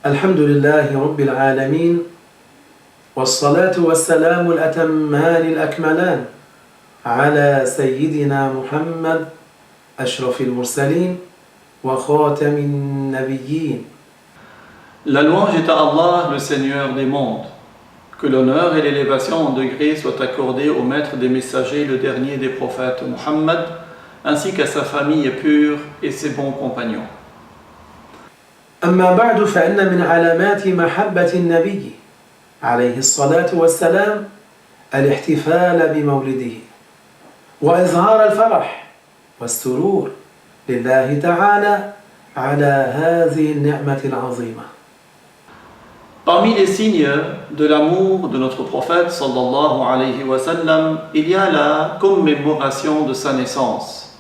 الحمد لله رب العالمين والصلاة والسلام الأتمان الأكملان على سيدنا محمد أشرف المرسلين وخاتم النبيين. La louange est à Allah, le Seigneur des mondes. Que l'honneur et l'élévation en degrés soient accordés au maître des messagers, le dernier des prophètes, Muhammad, ainsi qu'à sa famille pure et ses bons compagnons. أما بعد فإن من علامات محبة النبي عليه الصلاة والسلام الاحتفال بمولده وإظهار الفرح والسرور لله تعالى على هذه النعمة العظيمة. Parmi les signes de l'amour de notre prophète sallallahu alayhi wa sallam, il y a la commémoration de sa naissance.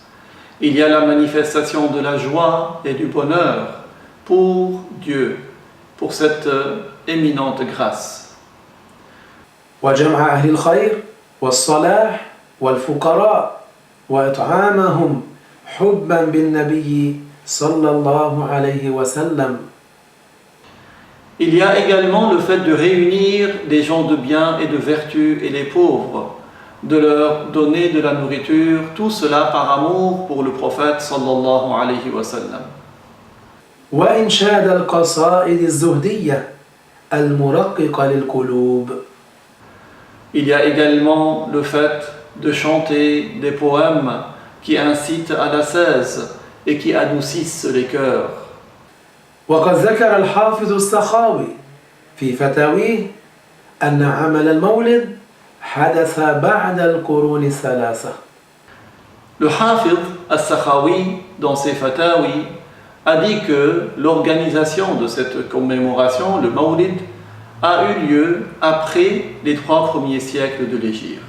Il y a la manifestation de la joie et du bonheur pour Dieu, pour cette éminente grâce. وجمع أهل الخير والصلاح والفقراء وإطعامهم حبا بالنبي صلى الله عليه وسلم. Il y a également le fait de réunir des gens de bien et de vertu et les pauvres, de leur donner de la nourriture, tout cela par amour pour le prophète sallallahu alayhi wa sallam. وإنشاد القصائد الزهدية المرققة للقلوب. Il y a également le fait de chanter des poèmes qui incitent à l'ascèse et qui adoucissent les cœurs. وقد ذكر الحافظ السخاوي في فتاويه أن عمل المولد حدث بعد القرون الثلاثة. Le Hafid al-Sakhawi, dans ses fatawi, a dit que l'organisation de cette commémoration, le Mawlid, a eu lieu après les 3 premiers siècles de l'Hégire.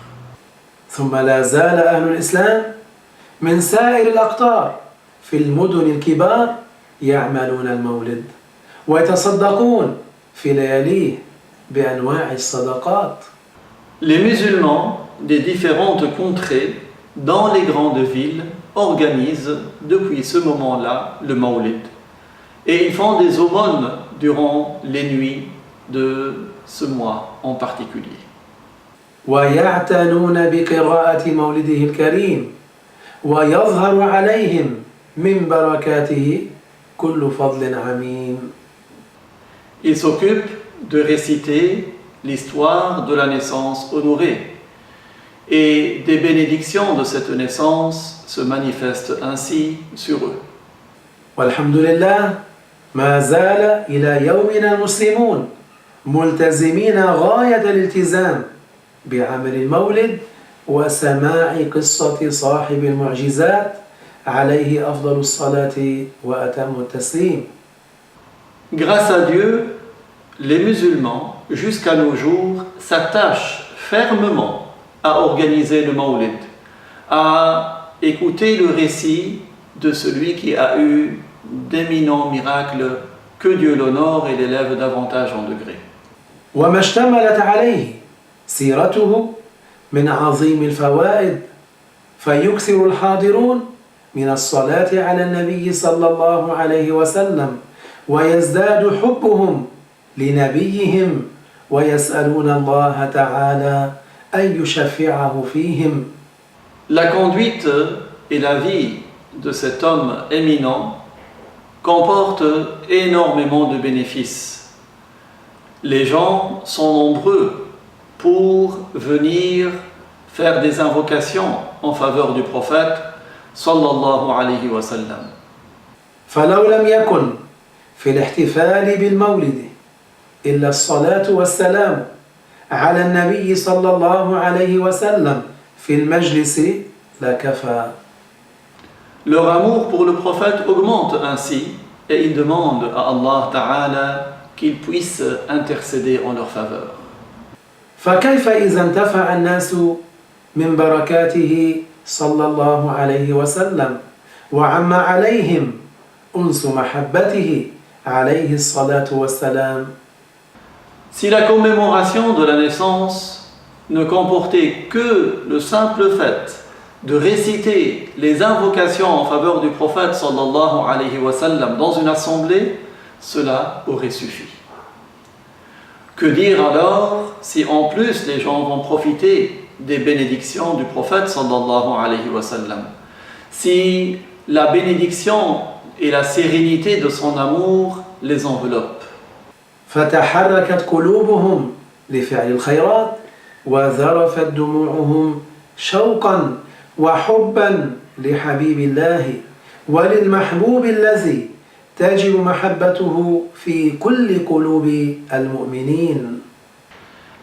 ثم لا زال أهل الإسلام من سائر الأقطار في المدن الكبار يعملون المولد ويتصدقون في لياليه بأنواع الصدقات. Les musulmans des différentes contrées dans les grandes villes organisent depuis ce moment-là le Mawlid et ils font des aumônes durant les nuits de ce mois en particulier. ويعتنون بقراءة مولده الكريم ويظهر عليهم من بركاته كل فضل عميم. Ils s'occupent de réciter l'histoire de la naissance honorée et des bénédictions de cette naissance se manifestent ainsi sur eux. والحمد لله ما زال إلى يومنا المسلمون ملتزمين غاية الالتزام بعمل المولد وسماع قصة صاحب المعجزات عليه أفضل الصلاة وأتم التسليم. Grâce à Dieu, les musulmans, jusqu'à nos jours, s'attachent fermement à organiser le Mawlid, à écouter le récit de celui qui a eu d'éminents miracles, que Dieu l'honore et l'élève davantage en degrés. وما اشتملت عليه سيرته من عظيم الفوائد فيكثر الحاضرون من الصلاة على النبي صلى الله عليه وسلم ويزداد حبهم لنبيهم ويسألون الله تعالى أن يشفعه فيهم. La conduite et la vie de cet homme éminent comporte énormément de bénéfices. Les gens sont nombreux pour venir faire des invocations en faveur du prophète sallallahu alayhi wa sallam. فلو لم يكن في الاحتفال بالمولد إلا الصلاة والسلام على النبي صلى الله عليه وسلم في المجلس لكفى. Leur amour pour le prophète augmente ainsi et ils demandent à Allah Ta'ala qu'il puisse intercéder en leur faveur. فكيف إذا انتفع الناس من بركاته صلى الله عليه وسلم وعم عليهم أنس محبته عليه الصلاة والسلام. Si la commémoration de la naissance ne comportait que le simple fait de réciter les invocations en faveur du prophète sallallahu alayhi wa sallam dans une assemblée, cela aurait suffi. Que dire alors si en plus les gens vont profiter des bénédictions du prophète sallallahu alayhi wa sallam? Si la bénédiction et la sérénité de son amour les enveloppent. فتحركت قلوبهم لفعل الخيرات وذرفت دموعهم شوقا وحبا لحبيب الله وللمحبوب الذي تجب محبته في كل قلوب المؤمنين.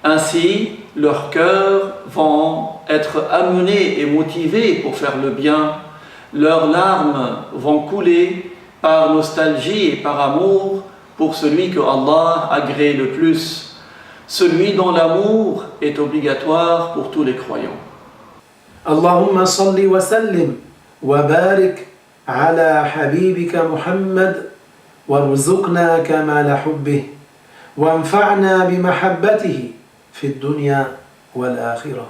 Ainsi, leurs cœurs vont être amenés et motivés pour faire le bien. Leurs larmes vont couler par nostalgie et par amour pour celui que Allah agrée le plus, celui dont l'amour est obligatoire pour tous les croyants. اللهم صل وسلم وبارك على حبيبك محمد وارزقنا كمال حبه وانفعنا بمحبته في الدنيا والآخرة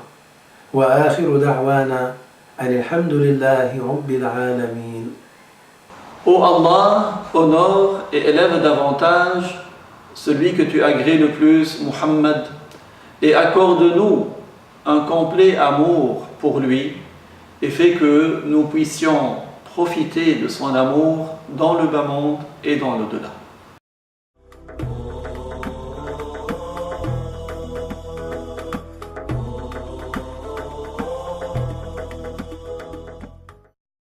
وآخر دعوانا أن الحمد لله رب العالمين. Ô Allah, honore et élève davantage celui que tu agrées le plus, Muhammad, et accorde-nous un complet amour pour lui et fais que nous puissions profiter de son amour dans le bas monde et dans l'au-delà.